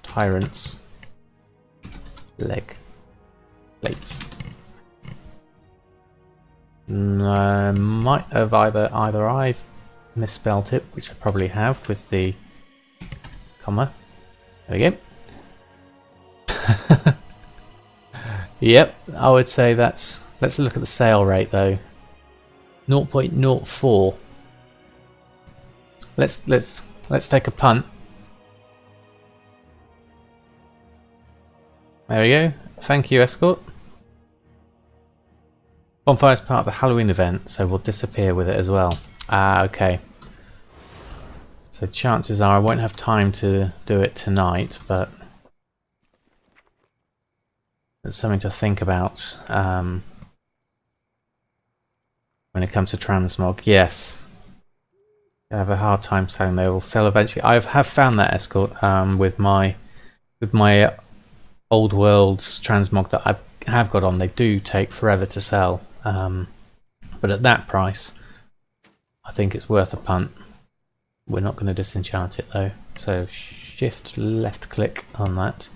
Tyrant's leg plates. Might have either I've misspelt it, which I probably have with the comma. There we go. Yep, I would say that's. Let's look at the sale rate though. 0.04. Let's take a punt. There we go. Thank you, escort. Bonfire is part of the Halloween event, so we'll disappear with it as well. Ah, okay. So chances are I won't have time to do it tonight, but it's something to think about when it comes to transmog. Yes. I have a hard time selling. They will sell eventually. I have found that, escort, with my old worlds transmog that I have got on. They do take forever to sell, but at that price I think it's worth a punt. We're not going to disenchant it though, so shift left click on that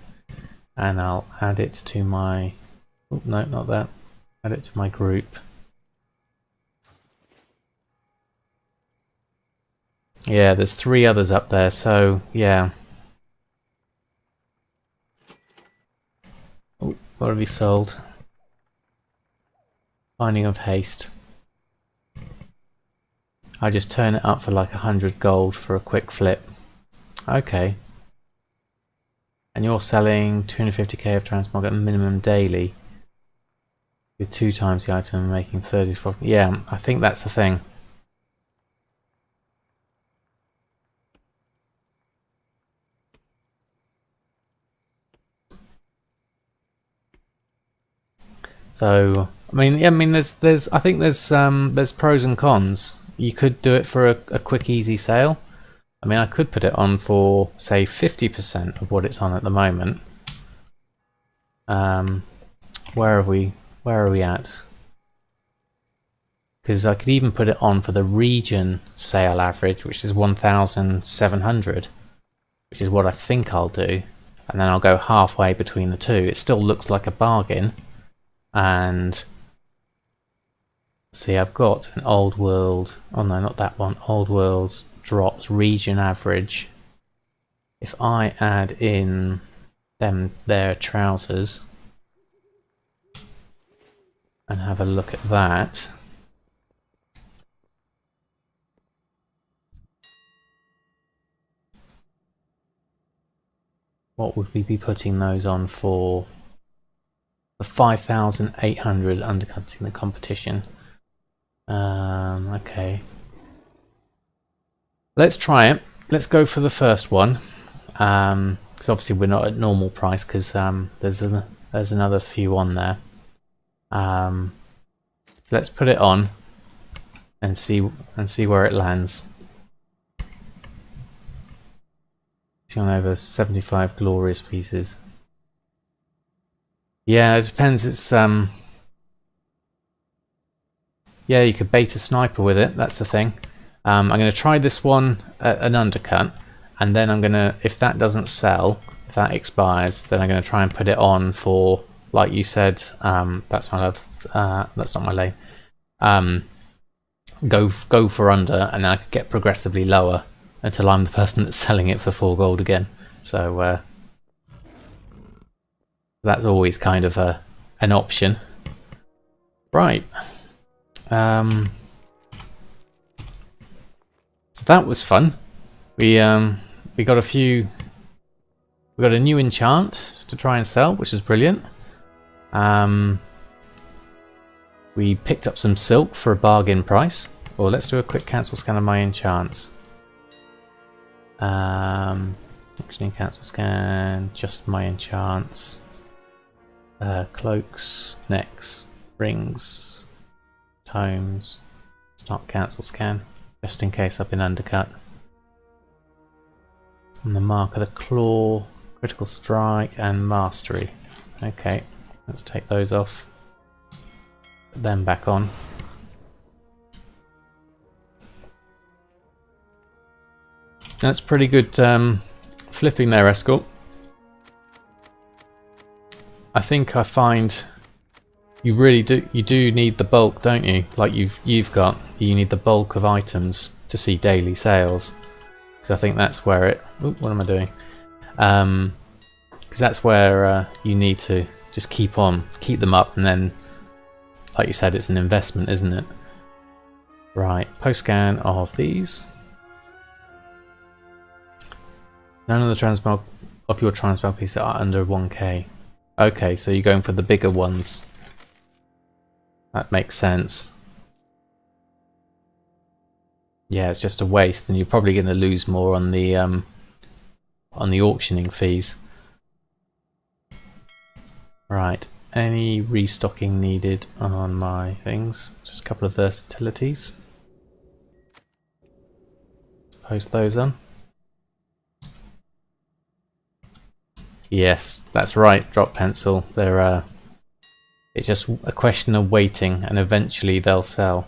and I'll add it to my, oh, no, not that, add it to my group. Yeah, there's 3 others up there, so yeah. Oh, what have you sold? Binding of Haste. I just turn it up for like 100 gold for a quick flip. Okay. And you're selling 250k of transmog at minimum daily. With 2 times the item, making 34. Yeah, I think that's the thing. So I mean, there's I think there's pros and cons. You could do it for a quick, easy sale. I mean, I could put it on for say 50% of what it's on at the moment. Where are we at? Because I could even put it on for the region sale average, which is 1,700, which is what I think I'll do, and then I'll go halfway between the two. It still looks like a bargain. And see, I've got an old world. Oh no, not that one. Old world drops region average. If I add in their trousers and have a look at that, what would we be putting those on for? The 5,800 undercutting the competition. Okay. Let's try it. Let's go for the first one. Because obviously we're not at normal price because there's another few on there. Let's put it on and see where it lands. It's on over 75 glorious pieces. Yeah, it depends. It's yeah, you could bait a sniper with it. That's the thing. I'm going to try this one at an undercut, and then I'm going to, if that doesn't sell, if that expires, then I'm going to try and put it on for, like you said, that's my love. That's not my lane. Go for under, and then I could get progressively lower until I'm the person that's selling it for 4 gold again. So. That's always kind of an option. Right. So that was fun. We got a new enchant to try and sell, which is brilliant. We picked up some silk for a bargain price. Well, let's do a quick cancel scan of my enchants. Actually, cancel scan, just my enchants. Cloaks, necks, rings, tomes. Start cancel scan, just in case I've been undercut. And the mark of the claw, critical strike, and mastery. Okay, let's take those off. Put them back on. That's pretty good flipping there, escort. I think I find you really do. You do need the bulk, don't you? Like you've got. You need the bulk of items to see daily sales. Because I think that's where it. Ooh, what am I doing? Because that's where you need to just keep them up, and then, like you said, it's an investment, isn't it? Right. Post scan of these. None of the transmog of your transmog pieces are under 1k. Okay, so you're going for the bigger ones. That makes sense. Yeah, it's just a waste, and you're probably going to lose more on the auctioning fees. Right. Any restocking needed on my things? Just a couple of versatilities. Let's post those on. Yes, that's right. Drop pencil. They're it's just a question of waiting, and eventually they'll sell.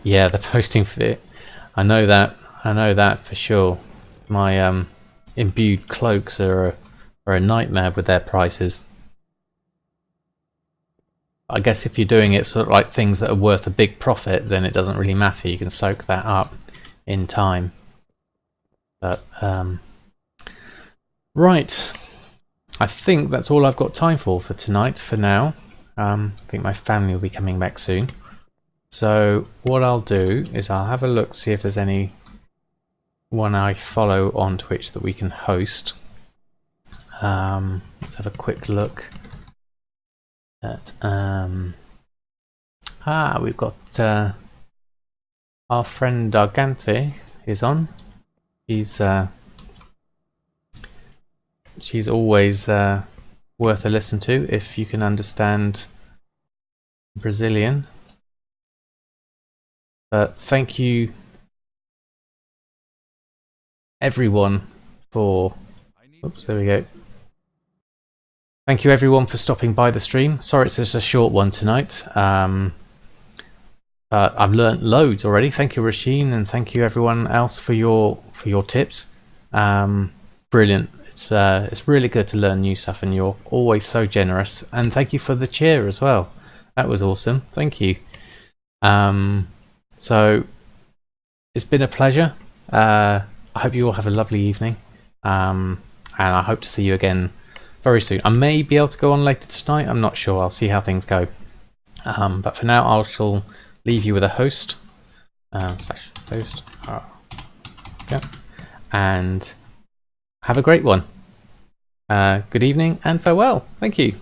Yeah, the posting fee. I know that. I know that for sure. My imbued cloaks are a nightmare with their prices. I guess if you're doing it sort of like things that are worth a big profit, then it doesn't really matter. You can soak that up in time. But right, I think that's all I've got time for tonight. For now, I think my family will be coming back soon. So what I'll do is I'll have a look, see if there's anyone I follow on Twitch that we can host. Let's have a quick look at we've got our friend Dargante is on. She's always worth a listen to if you can understand Brazilian. But thank you everyone for... Oops, there we go. Thank you everyone for stopping by the stream. Sorry it's just a short one tonight. I've learnt loads already. Thank you Rasheen, and thank you everyone else for your tips. Brilliant. It's really good to learn new stuff, and you're always so generous. And thank you for the cheer as well. That was awesome. Thank you. So it's been a pleasure. I hope you all have a lovely evening. And I hope to see you again very soon. I may be able to go on later tonight. I'm not sure. I'll see how things go. But for now, I shall leave you with a host. Slash host. Yeah. And have a great one. Good evening and farewell. Thank you.